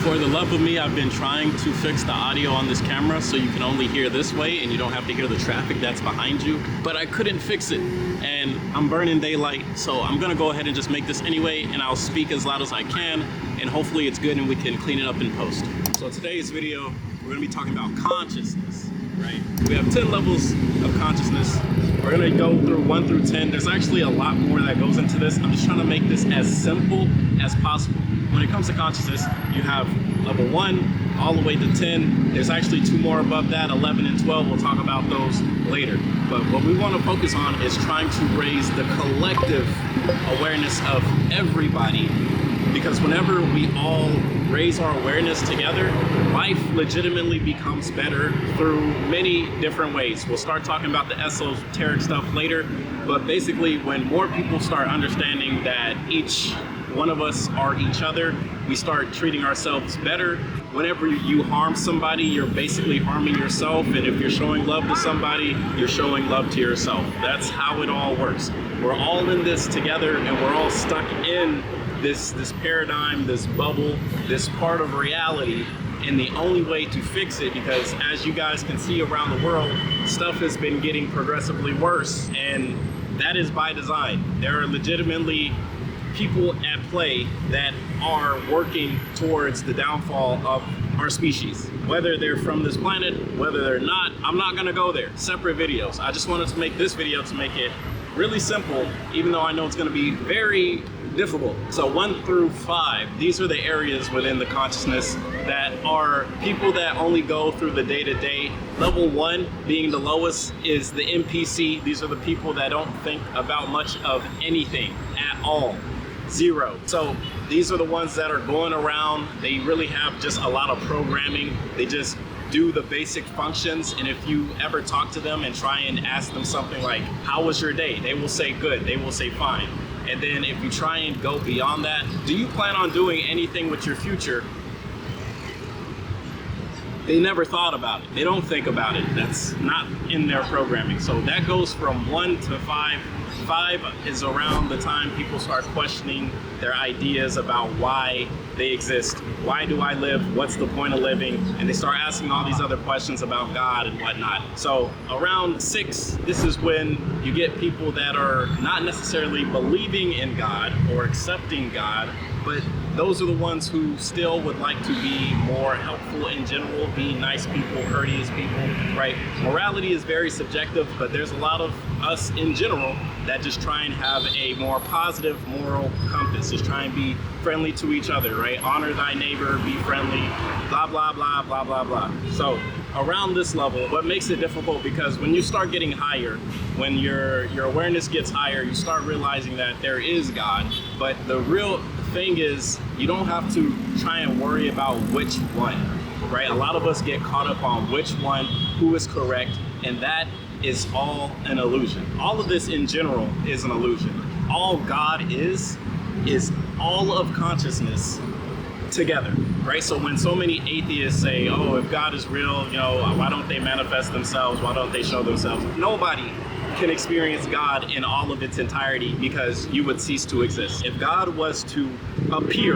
For the love of me, I've been trying to fix the audio on this camera so you can only hear this way and you don't have to hear the traffic that's behind you, but I couldn't fix it and I'm burning daylight, so I'm gonna go ahead and just make this anyway, and I'll speak as loud as I can and hopefully it's good and we can clean it up in post. So today's video, we're gonna be talking about consciousness, right? We have 10 levels of consciousness. We're gonna go through 1 through 10. There's actually a lot more that goes into this. I'm just trying to make this as simple as possible. When it comes to consciousness, you have level 1 all the way to 10. There's actually 2 more above that, 11 and 12. We'll talk about those later. But what we want to focus on is trying to raise the collective awareness of everybody, because whenever we all raise our awareness together, life legitimately becomes better through many different ways. We'll start talking about the esoteric stuff later, but basically when more people start understanding that each one of us are each other, we start treating ourselves better. Whenever you harm somebody, you're basically harming yourself, and if you're showing love to somebody, you're showing love to yourself. That's how it all works. We're all in this together and we're all stuck in this paradigm, this bubble, this part of reality, and the only way to fix it, because as you guys can see around the world, stuff has been getting progressively worse, and that is by design. There are legitimately people at play that are working towards the downfall of our species. Whether they're from this planet, whether they're not, I'm not gonna go there. Separate videos. I just wanted to make this video to make it really simple, even though I know it's gonna be very difficult. So 1 through 5, these are the areas within the consciousness that are people that only go through the day-to-day. Level 1 being the lowest is the NPC. These are the people that don't think about much of anything at all. 0. So these are the ones that are going around. They really have just a lot of programming. They just do the basic functions, and if you ever talk to them and try and ask them something like, how was your day? They will say good, they will say fine. And then if you try and go beyond that, do you plan on doing anything with your future? They never thought about it. They don't think about it. That's not in their programming. So that goes from 1 to 5. 5 is around the time people start questioning their ideas about why they exist. Why do I live? What's the point of living? And they start asking all these other questions about God and whatnot. So around 6, this is when you get people that are not necessarily believing in God or accepting God, but those are the ones who still would like to be more helpful in general, be nice people, courteous people, right? Morality is very subjective, but there's a lot of us in general that just try and have a more positive moral compass, just try and be friendly to each other, right? Honor thy neighbor, be friendly, blah, blah, blah, blah, blah, blah. So around this level, what makes it difficult, because when you start getting higher, when your awareness gets higher, you start realizing that there is God, but the real thing is you don't have to try and worry about which one, right? A lot of us get caught up on which one, who is correct, and that is all an illusion. All of this in general is an illusion. All God is all of consciousness together, right? So when so many atheists say, oh, if God is real, you know, why don't they manifest themselves? Why don't they show themselves? Nobody can experience God in all of its entirety, because you would cease to exist. If God was to appear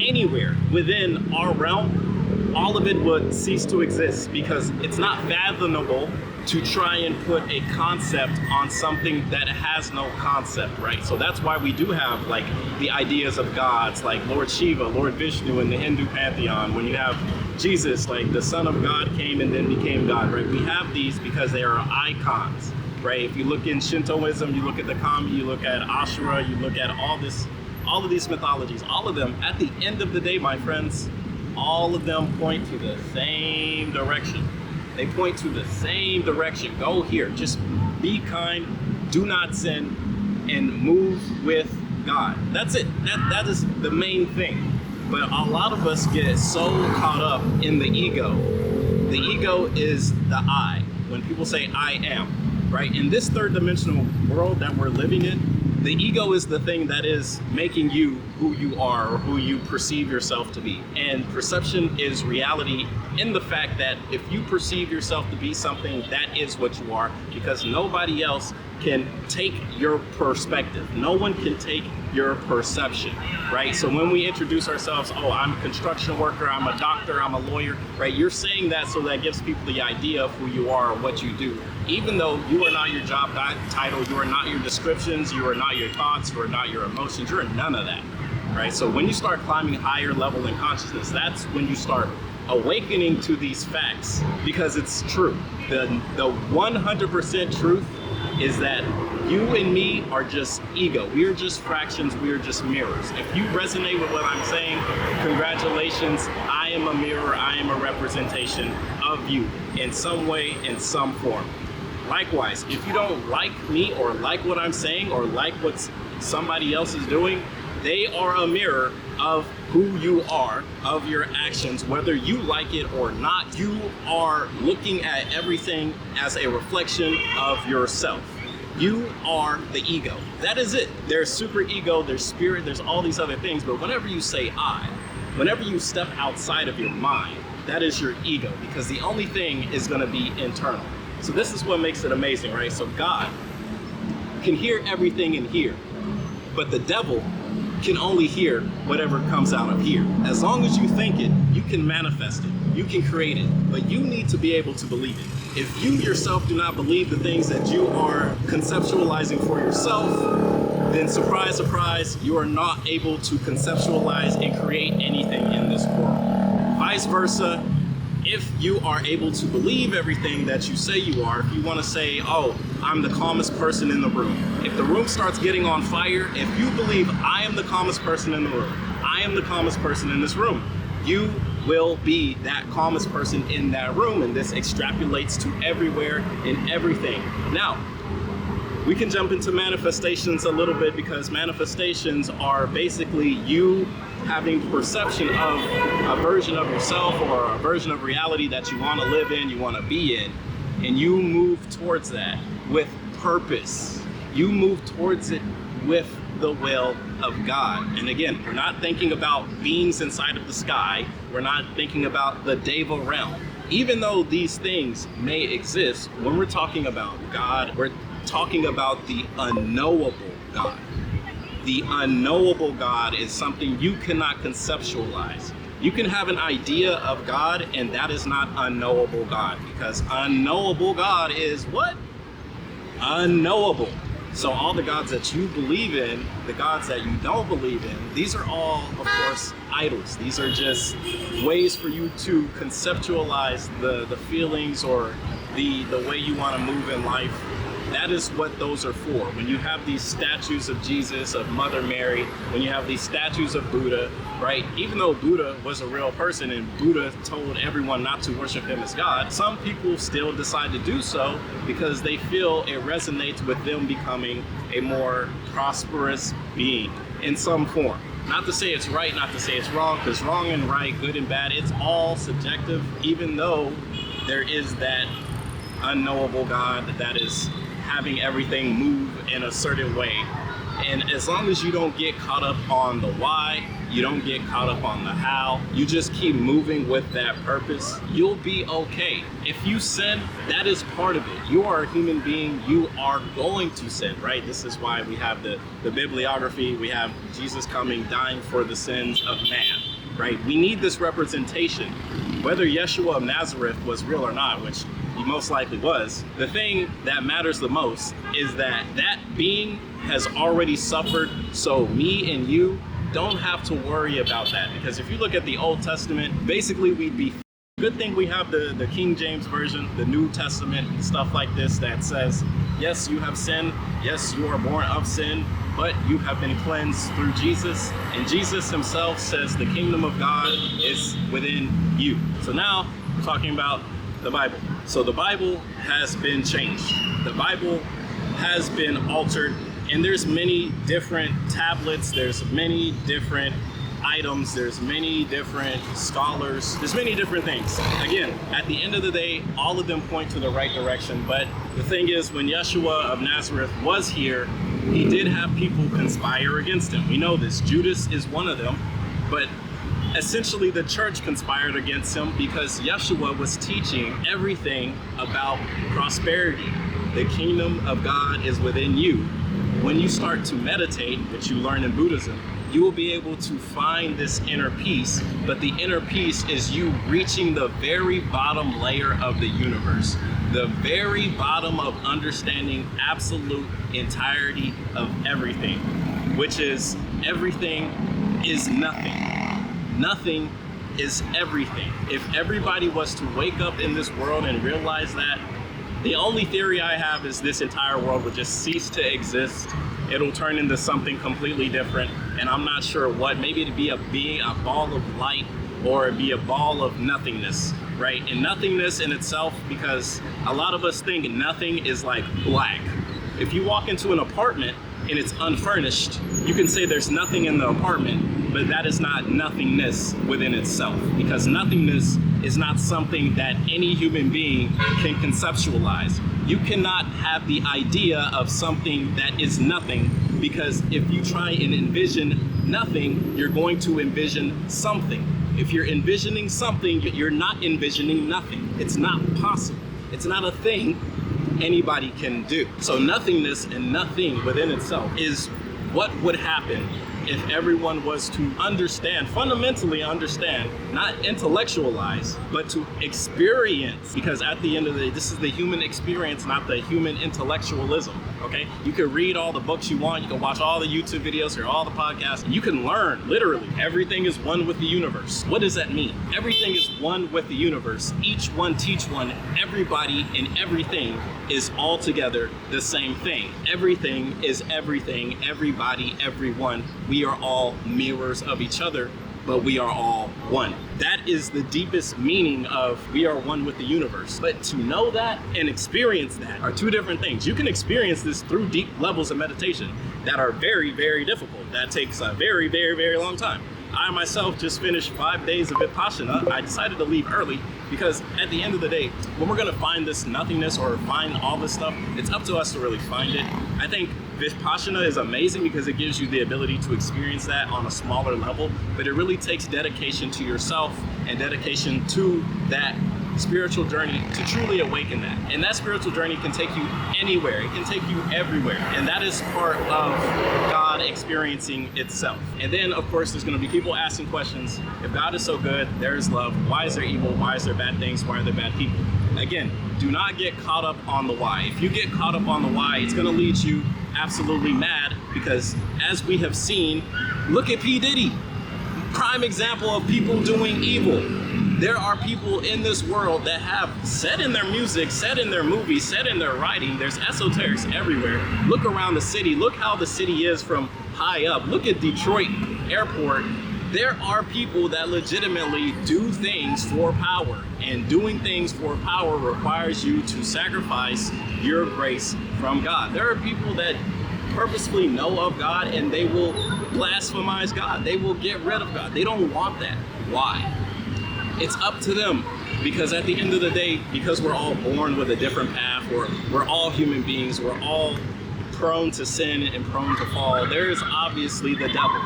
anywhere within our realm, all of it would cease to exist, because it's not fathomable to try and put a concept on something that has no concept, right? So that's why we do have like the ideas of gods like Lord Shiva, Lord Vishnu in the Hindu pantheon. When you have Jesus, like the Son of God came and then became God, right? We have these because they are icons, right? If you look in Shintoism, you look at the Kami, you look at Ashura, you look at all of these mythologies, all of them, at the end of the day, my friends, all of them point to the same direction. They point to the same direction. Go here, just be kind, do not sin, and move with God. That's it. That is the main thing. But a lot of us get so caught up in the ego. The ego is the I. When people say I am, right? In this third dimensional world that we're living in, the ego is the thing that is making you who you are or who you perceive yourself to be. And perception is reality in the fact that if you perceive yourself to be something, that is what you are, because nobody else can take your perspective. No one can take your perception, right? So when we introduce ourselves, oh, I'm a construction worker, I'm a doctor, I'm a lawyer, right? You're saying that so that gives people the idea of who you are or what you do. Even though you are not your job title, you are not your descriptions, you are not your thoughts, you are not your emotions, you're none of that, right? So when you start climbing higher level in consciousness, that's when you start awakening to these facts, because it's true. The 100% truth is that you and me are just ego. We are just fractions. We are just mirrors. If you resonate with what I'm saying, congratulations. I am a mirror. I am a representation of you in some way, in some form. Likewise, if you don't like me or like what I'm saying or like what somebody else is doing, they are a mirror of who you are, of your actions, whether you like it or not. You are looking at everything as a reflection of yourself. You are the ego. That is it. There's super ego, there's spirit, there's all these other things, but whenever you say I, whenever you step outside of your mind, that is your ego, because the only thing is going to be internal. So this is what makes it amazing, right? So God can hear everything in here, but the devil can only hear whatever comes out of here. As long as you think it, you can manifest it, you can create it, but you need to be able to believe it. If you yourself do not believe the things that you are conceptualizing for yourself, then surprise, surprise, you are not able to conceptualize and create anything in this world. Vice versa, if you are able to believe everything that you say you are, if you want to say, oh, I'm the calmest person in the room. If the room starts getting on fire, if you believe I am the calmest person in the room, I am the calmest person in this room, you will be that calmest person in that room, and this extrapolates to everywhere and everything. Now, we can jump into manifestations a little bit, because manifestations are basically you having perception of a version of yourself or a version of reality that you want to live in, you want to be in, and you move towards that with purpose. You move towards it with the will of God. And again, we're not thinking about beings inside of the sky. We're not thinking about the Deva realm. Even though these things may exist, when we're talking about God, we're talking about the unknowable God. The unknowable God is something you cannot conceptualize. You can have an idea of God, and that is not unknowable God, because unknowable God is what? Unknowable. So all the gods that you believe in, the gods that you don't believe in, these are all, of course, idols. These are just ways for you to conceptualize the feelings or the way you want to move in life. That is what those are for. When you have these statues of Jesus, of Mother Mary, when you have these statues of Buddha, right? Even though Buddha was a real person and Buddha told everyone not to worship him as God, some people still decide to do so because they feel it resonates with them becoming a more prosperous being in some form. Not to say it's right, not to say it's wrong, because wrong and right, good and bad, it's all subjective, even though there is that unknowable God that is having everything move in a certain way. And as long as you don't get caught up on the why, you don't get caught up on the how, you just keep moving with that purpose, you'll be okay. If you sin, that is part of it. You are a human being, you are going to sin, right? This is why we have the bibliography, we have Jesus coming, dying for the sins of man, right? We need this representation. Whether Yeshua of Nazareth was real or not, which he most likely was, the thing that matters the most is that that being has already suffered, so me and you don't have to worry about that. Because if you look at the Old Testament, basically we'd be good thing we have the King James Version, the New Testament, stuff like this that says, yes, you have sinned, yes, you are born of sin, but you have been cleansed through Jesus. And Jesus himself says the kingdom of God is within you. So now we're talking about the Bible. So the Bible has been changed. The Bible has been altered, and there's many different tablets, there's many different items, there's many different scholars, there's many different things. Again, at the end of the day, all of them point to the right direction, but the thing is, when Yeshua of Nazareth was here, he did have people conspire against him. We know this. Judas is one of them, but essentially the church conspired against him because Yeshua was teaching everything about prosperity. The kingdom of God is within you. When you start to meditate, which you learn in Buddhism, you will be able to find this inner peace, but the inner peace is you reaching the very bottom layer of the universe, the very bottom of understanding absolute entirety of everything, which is everything is nothing. Nothing is everything. If everybody was to wake up in this world and realize that, the only theory I have is this entire world would just cease to exist. It'll turn into something completely different, and I'm not sure what. Maybe it'd be a ball of light, or it'd be a ball of nothingness, right? And nothingness in itself, because a lot of us think nothing is like black. If you walk into an apartment and it's unfurnished, you can say there's nothing in the apartment, but that is not nothingness within itself, because nothingness is not something that any human being can conceptualize. You cannot have the idea of something that is nothing, because if you try and envision nothing, you're going to envision something. If you're envisioning something, you're not envisioning nothing. It's not possible. It's not a thing anybody can do. So nothingness and nothing within itself is what would happen if everyone was to understand, fundamentally understand, not intellectualize, but to experience, because at the end of the day, this is the human experience, not the human intellectualism, okay? You can read all the books you want, you can watch all the YouTube videos, hear all the podcasts, and you can learn, literally, everything is one with the universe. What does that mean? Everything is one with the universe. Each one teach one. Everybody and everything is all together the same thing. Everything is everything, everybody, everyone. We are all mirrors of each other, but we are all one. That is the deepest meaning of we are one with the universe. But to know that and experience that are two different things. You can experience this through deep levels of meditation that are very, very difficult. That takes a very, very, very long time. I myself just finished 5 days of Vipassana. I decided to leave early because at the end of the day, when we're gonna find this nothingness or find all this stuff, it's up to us to really find it. I think Vipassana is amazing because it gives you the ability to experience that on a smaller level, but it really takes dedication to yourself and dedication to that spiritual journey to truly awaken that. And that spiritual journey can take you anywhere. It can take you everywhere. And that is part of God experiencing itself. And then, of course, there's going to be people asking questions. If God is so good, there is love. Why is there evil? Why is there bad things? Why are there bad people? Again, do not get caught up on the why. If you get caught up on the why, it's going to lead you absolutely mad, because as we have seen, look at P. Diddy. Prime example of people doing evil. There are people in this world that have said in their music, said in their movies, said in their writing, there's esoterics everywhere. Look around the city, look how the city is from high up. Look at Detroit Airport. There are people that legitimately do things for power, and doing things for power requires you to sacrifice your grace from God. There are people that purposefully know of God and they will blasphemize God. They will get rid of God. They don't want that. Why? It's up to them, because at the end of the day, because we're all born with a different path, we're all human beings, we're all prone to sin and prone to fall. There is obviously the devil.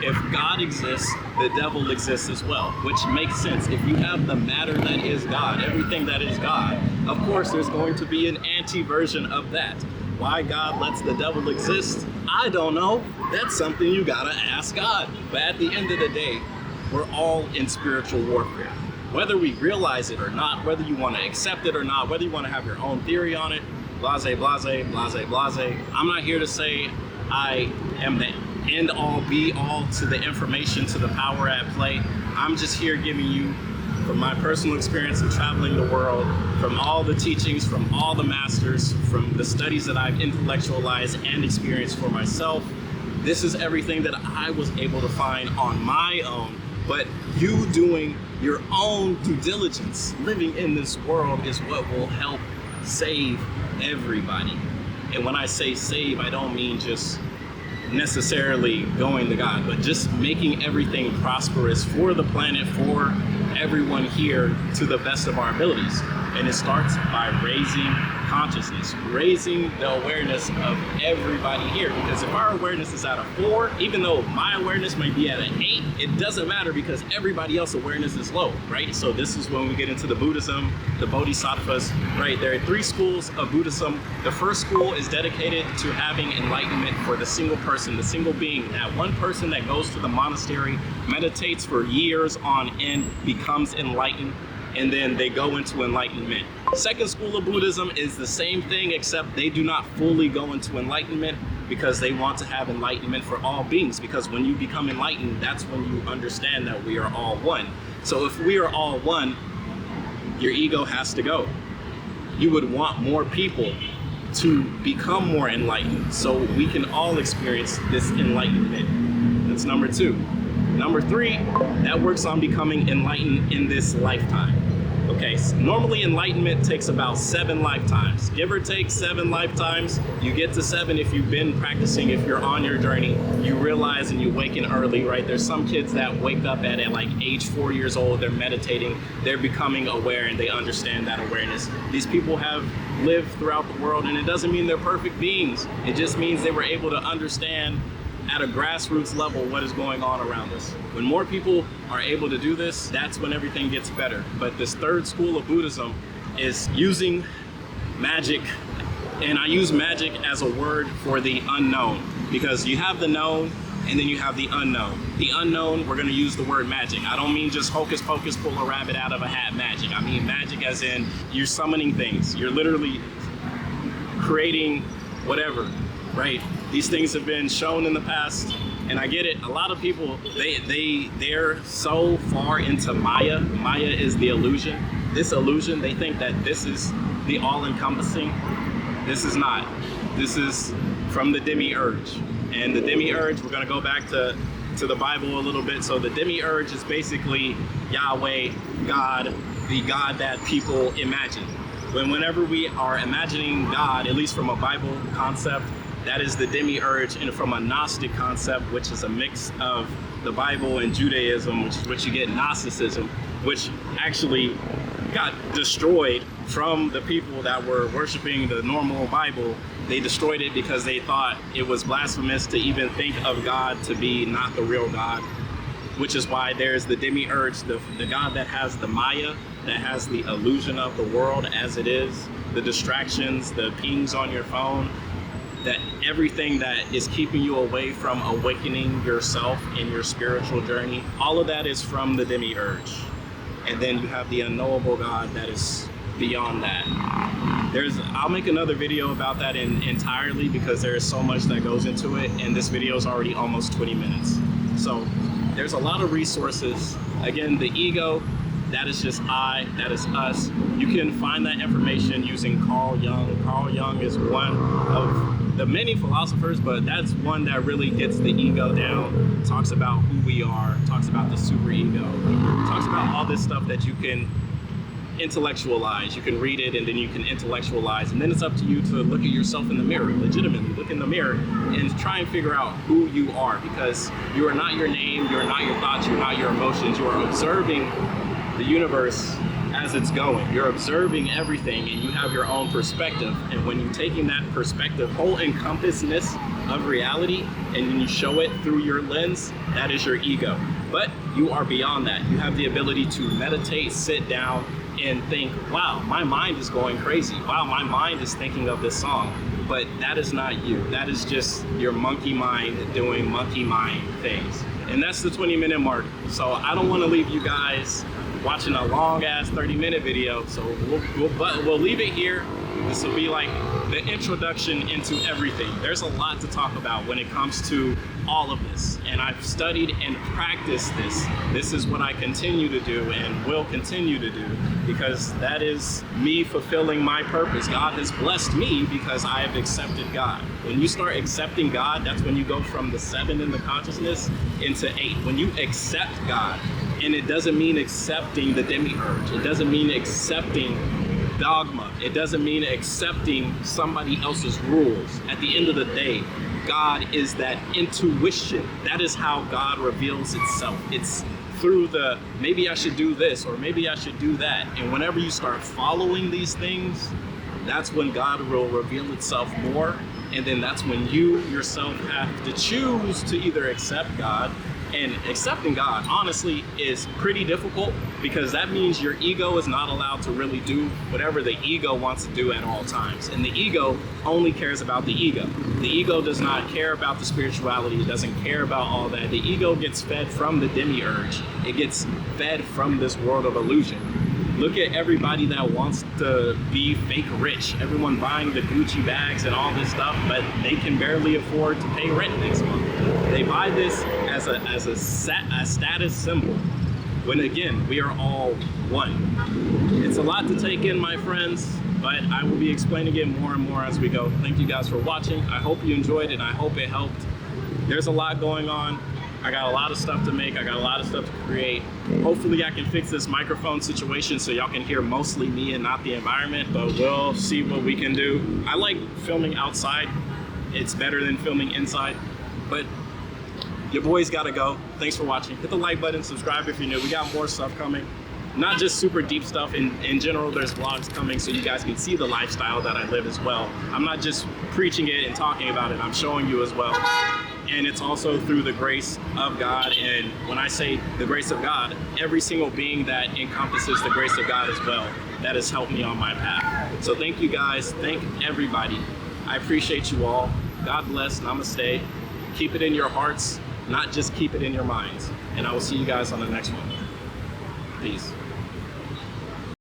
If God exists, the devil exists as well, which makes sense. If you have the matter that is God, everything that is God, of course there's going to be an anti-version of that. Why God lets the devil exist, I don't know. That's something you gotta ask God. But at the end of the day, we're all in spiritual warfare. Whether we realize it or not, whether you want to accept it or not, whether you want to have your own theory on it, blase, blase, blase, blase. I'm not here to say I am the end all be all to the information, to the power at play. I'm just here giving you, from my personal experience of traveling the world, from all the teachings, from all the masters, from the studies that I've intellectualized and experienced for myself. This is everything that I was able to find on my own. But you doing your own due diligence, living in this world, is what will help save everybody. And when I say save, I don't mean just necessarily going to God, but just making everything prosperous for the planet, for everyone here to the best of our abilities. And it starts by raising consciousness, raising the awareness of everybody here. Because if our awareness is at a 4, even though my awareness may be at an 8, it doesn't matter because everybody else's awareness is low, right? So this is when we get into the Buddhism, the Bodhisattvas, right? There are 3 schools of Buddhism. The first school is dedicated to having enlightenment for the single person, the single being. That one person that goes to the monastery, meditates for years on end, becomes enlightened, and then they go into enlightenment. Second school of Buddhism is the same thing, except they do not fully go into enlightenment because they want to have enlightenment for all beings. Because when you become enlightened, that's when you understand that we are all one. So if we are all one, your ego has to go. You would want more people to become more enlightened so we can all experience this enlightenment. That's number 2. Number 3, that works on becoming enlightened in this lifetime. Okay, so normally enlightenment takes about 7 lifetimes. Give or take 7 lifetimes. You get to 7 if you've been practicing, if you're on your journey, you realize and you waken early, right? There's some kids that wake up at like age 4 years old, they're meditating, they're becoming aware and they understand that awareness. These people have lived throughout the world and it doesn't mean they're perfect beings. It just means they were able to understand at a grassroots level what is going on around us. When more people are able to do this, that's when everything gets better. But this third school of Buddhism is using magic, and I use magic as a word for the unknown, because you have the known and then you have the unknown. The unknown, we're gonna use the word magic. I don't mean just hocus pocus, pull a rabbit out of a hat magic. I mean magic as in you're summoning things. You're literally creating whatever, right? These things have been shown in the past, and I get it. A lot of people, they're so far into Maya. Maya is the illusion. This illusion, they think that this is the all-encompassing. This is not. This is from the demiurge. And the demiurge, we're gonna go back to the Bible a little bit. So the demiurge is basically Yahweh, God, the God that people imagine. Whenever we are imagining God, at least from a Bible concept, that is the demiurge, and from a Gnostic concept, which is a mix of the Bible and Judaism, which you get Gnosticism, which actually got destroyed from the people that were worshiping the normal Bible. They destroyed it because they thought it was blasphemous to even think of God to be not the real God, which is why there's the demiurge, the God that has the Maya, that has the illusion of the world as it is, the distractions, the pings on your phone, that everything that is keeping you away from awakening yourself in your spiritual journey, all of that is from the demiurge. And then you have the unknowable God that is beyond that. I'll make another video about that entirely because there is so much that goes into it, and this video is already almost 20 minutes. So there's a lot of resources. Again, the ego, that is just I, that is us. You can find that information using Carl Jung. Carl Jung is one of the many philosophers, but that's one that really gets the ego down, talks about who we are, talks about the superego, talks about all this stuff that you can intellectualize. You can read it and then you can intellectualize, and then it's up to you to look at yourself in the mirror, legitimately look in the mirror and try and figure out who you are, because you are not your name, you're not your thoughts, you're not your emotions. You are observing the universe as it's going. You're observing everything and you have your own perspective, and when you're taking that perspective, whole encompassness of reality, and then you show it through your lens, that is your ego. But you are beyond that. You have the ability to meditate, sit down and think, wow, my mind is going crazy. Wow, my mind is thinking of this song. But that is not you. That is just your monkey mind doing monkey mind things. And that's the 20-minute mark. So I don't want to leave you guys watching a long-ass 30-minute video. So we'll leave it here. This will be like the introduction into everything. There's a lot to talk about when it comes to all of this. And I've studied and practiced this. This is what I continue to do and will continue to do, because that is me fulfilling my purpose. God has blessed me because I have accepted God. When you start accepting God, that's when you go from the 7 in the consciousness into 8. When you accept God, and it doesn't mean accepting the demiurge. It doesn't mean accepting dogma. It doesn't mean accepting somebody else's rules. At the end of the day, God is that intuition. That is how God reveals itself. It's through the, maybe I should do this or maybe I should do that. And whenever you start following these things, that's when God will reveal itself more. And then that's when you yourself have to choose to either accept God. And accepting God, honestly, is pretty difficult, because that means your ego is not allowed to really do whatever the ego wants to do at all times. And the ego only cares about the ego. The ego does not care about the spirituality. It doesn't care about all that. The ego gets fed from the demiurge. It gets fed from this world of illusion. Look at everybody that wants to be fake rich. Everyone buying the Gucci bags and all this stuff, but they can barely afford to pay rent next month. They buy this as a status symbol, when again, we are all one. It's a lot to take in, my friends, but I will be explaining it more and more as we go. Thank you guys for watching. I hope you enjoyed it, and I hope it helped. There's a lot going on. I got a lot of stuff to make. I got a lot of stuff to create. Hopefully I can fix this microphone situation so y'all can hear mostly me and not the environment, but we'll see what we can do. I like filming outside. It's better than filming inside, but your boy's gotta go. Thanks for watching. Hit the like button, subscribe if you're new. We got more stuff coming. Not just super deep stuff. In general, there's vlogs coming so you guys can see the lifestyle that I live as well. I'm not just preaching it and talking about it, I'm showing you as well. And it's also through the grace of God. And when I say the grace of God, every single being that encompasses the grace of God as well, that has helped me on my path. So thank you guys, thank everybody. I appreciate you all. God bless, namaste. Keep it in your hearts, not just keep it in your minds. And I will see you guys on the next one. Peace.